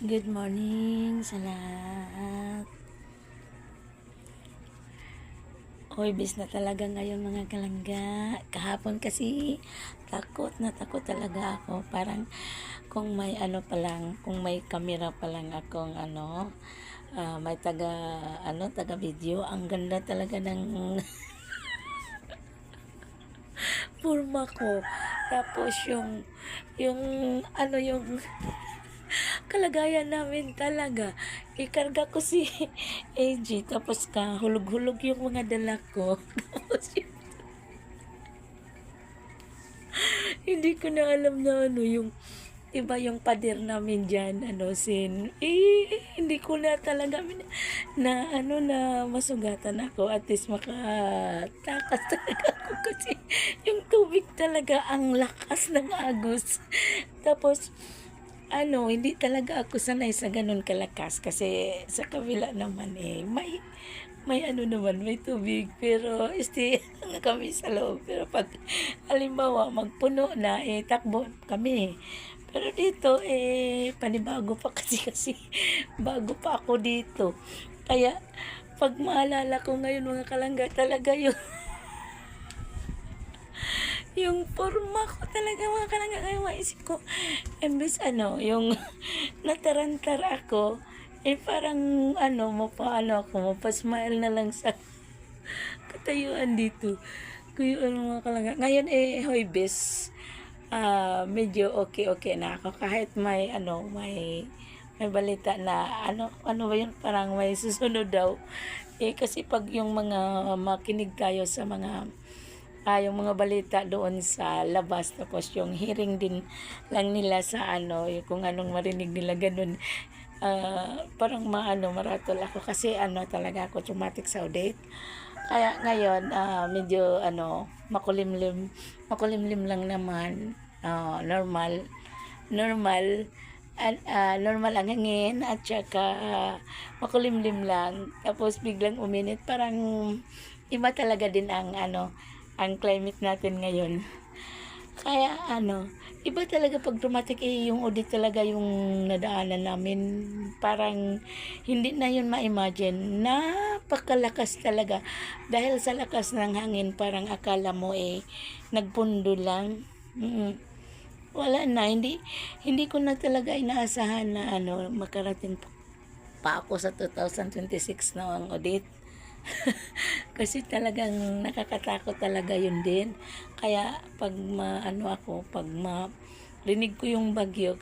Good morning sa lahat. Bis na talaga ngayon mga kalangga. Kahapon kasi takot talaga ako. Parang kung may pa lang, kung may camera pa lang akong may taga video. Ang ganda talaga ng forma ko. Tapos yung kalagayan namin talaga. Ikarga ko si AG, tapos hulog-hulog yung mga dala ko. Tapos hindi ko na alam na yung iba yung pader namin dyan, hindi ko na talaga na masugatan ako. At least makatakas talaga ako kasi yung tubig talaga ang lakas ng agos. Tapos hindi talaga ako sanay sa ganun kalakas kasi sa kabila naman may naman, may tubig, pero kami sa loob. Pero pag halimbawa magpuno na, takbo kami. Pero dito panibago pa kasi bago pa ako dito. Kaya pag maalala ko ngayon mga kalangga, talaga yung forma ko talaga mga kalangga. Ngayon maisip ko, embes yung natarantar ako, parang mapasmile na lang sa katayuan dito. Kuya mga kalangga. Ngayon Huwebes, medyo okay na ako kahit may balita na ano ba yun, parang may susunod daw. Kasi pag yung mga makinig tayo sa yung mga balita doon sa labas, tapos yung hearing din lang nila sa yung kung anong marinig nila ganun, parang maratol ako kasi talaga ako traumatic sa audit. Kaya ngayon medyo makulimlim lang naman, normal normal ang hangin at saka makulimlim lang. Tapos biglang uminit, parang iba talaga din ang climate natin ngayon. Kaya iba talaga pag dramatic, yung audit talaga yung nadaanan namin. Parang hindi na yun ma-imagine. Napakalakas talaga. Dahil sa lakas ng hangin, parang akala mo nagpundo lang. Wala na, hindi ko na talaga inaasahan na makarating pa ako sa 2026 na ang audit. Kasi talagang nakakatakot talaga yun din. Kaya pag pag marinig ko yung bagyo,